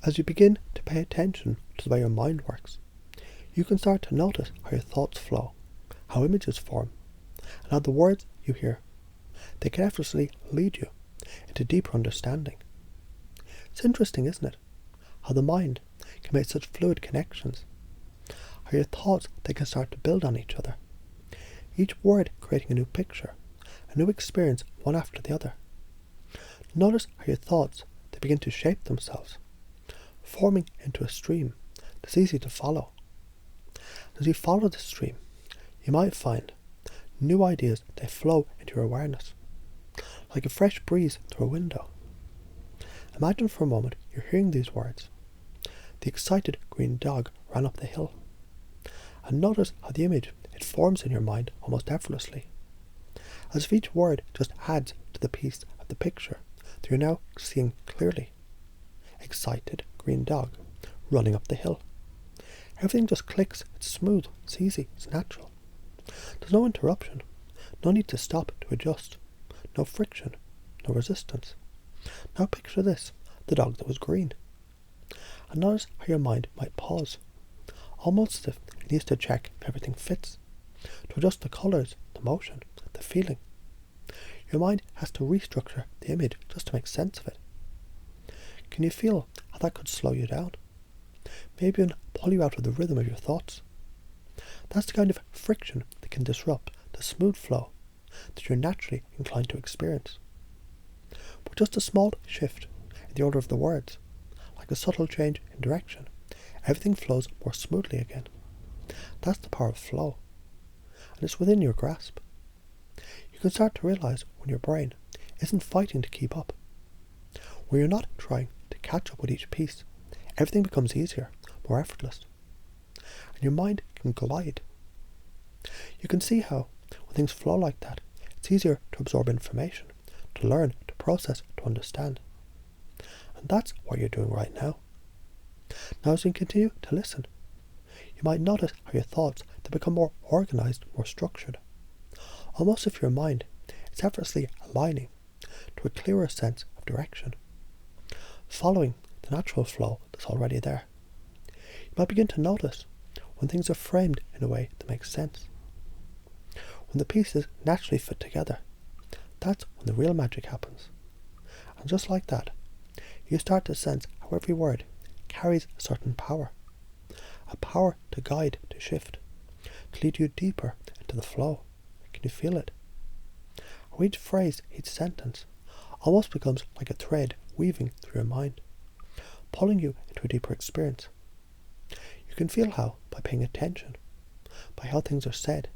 As you begin to pay attention to the way your mind works, you can start to notice how your thoughts flow, how images form, and how the words you hear, they can effortlessly lead you into deeper understanding. It's interesting, isn't it? How the mind can make such fluid connections. How your thoughts, they can start to build on each other. Each word creating a new picture, a new experience one after the other. Notice how your thoughts, they begin to shape themselves, forming into a stream that's easy to follow. As you follow the stream, you might find new ideas, they flow into your awareness, like a fresh breeze through a window. Imagine for a moment you're hearing these words. The excited green dog ran up the hill. And notice how the image, it forms in your mind almost effortlessly, as if each word just adds to the piece of the picture that you're now seeing clearly. Excited green dog running up the hill. Everything just clicks, it's smooth, it's easy, it's natural. There's no interruption, no need to stop to adjust, no friction, no resistance. Now picture this, the dog that was green. And notice how your mind might pause, almost as if it needs to check if everything fits, to adjust the colours, the motion, the feeling. Your mind has to restructure the image just to make sense of it. Can you feel how that could slow you down? Maybe even pull you out of the rhythm of your thoughts. That's the kind of friction that can disrupt the smooth flow that you're naturally inclined to experience. But just a small shift in the order of the words, like a subtle change in direction, everything flows more smoothly again. That's the power of flow, and it's within your grasp. You can start to realize when your brain isn't fighting to keep up, when you're not trying to catch up with each piece, everything becomes easier, more effortless, and your mind can glide. You can see how, when things flow like that, it's easier to absorb information, to learn, to process, to understand. And that's what you're doing right now. Now as you continue to listen, you might notice how your thoughts, they become more organized, more structured. Almost as if your mind is effortlessly aligning to a clearer sense of direction, following the natural flow that's already there. You might begin to notice when things are framed in a way that makes sense. When the pieces naturally fit together, that's when the real magic happens. And just like that, you start to sense how every word carries a certain power. A power to guide, to shift, to lead you deeper into the flow. Can you feel it? How each phrase, each sentence, almost becomes like a thread weaving through your mind, pulling you into a deeper experience. You can feel how, by paying attention, by how things are said,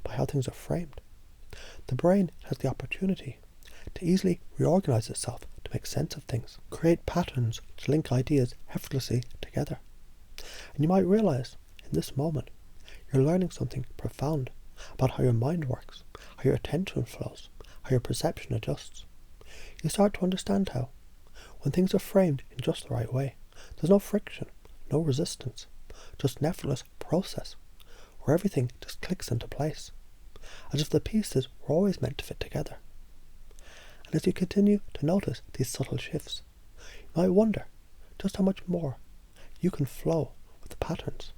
by how things are framed, the brain has the opportunity to easily reorganize itself to make sense of things, create patterns to link ideas effortlessly together. And you might realize, in this moment, you're learning something profound about how your mind works, how your attention flows, how your perception adjusts. You start to understand how, when things are framed in just the right way, there's no friction, no resistance, just an effortless process where everything just clicks into place, as if the pieces were always meant to fit together. And as you continue to notice these subtle shifts, you might wonder just how much more you can flow with the patterns,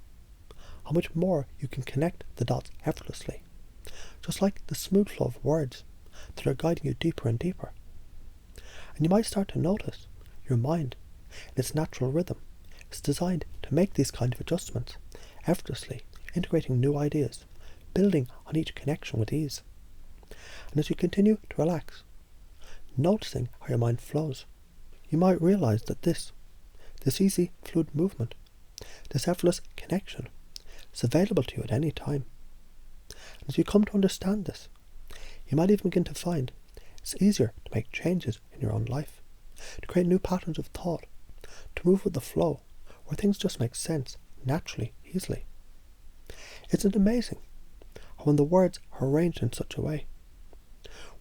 how much more you can connect the dots effortlessly, just like the smooth flow of words that are guiding you deeper and deeper. And you might start to notice your mind, in its natural rhythm, is designed to make these kind of adjustments, effortlessly integrating new ideas, building on each connection with ease. And as you continue to relax, noticing how your mind flows, you might realize that this easy, fluid movement, this effortless connection, is available to you at any time. And as you come to understand this, you might even begin to find it's easier to make changes in your own life, to create new patterns of thought, to move with the flow, where things just make sense naturally, easily. Isn't it amazing how when the words are arranged in such a way,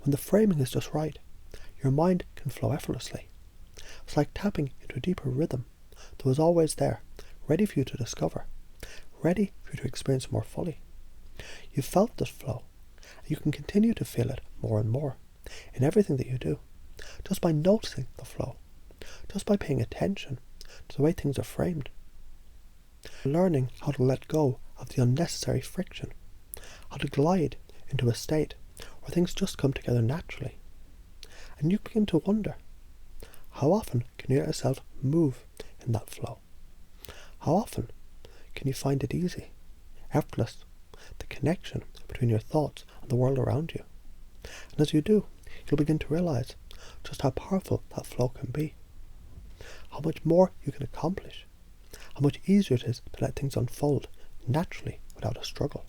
when the framing is just right, your mind can flow effortlessly. It's like tapping into a deeper rhythm that was always there, ready for you to discover, ready for you to experience more fully. You've felt this flow, and you can continue to feel it more and more in everything that you do, just by noticing the flow, just by paying attention to the way things are framed. Learning how to let go of the unnecessary friction, how to glide into a state where things just come together naturally. And you begin to wonder, how often can you let yourself move in that flow? How often can you find it easy, effortless, the connection between your thoughts and the world around you? And as you do, you'll begin to realize just how powerful that flow can be, how much more you can accomplish, how much easier it is to let things unfold naturally without a struggle.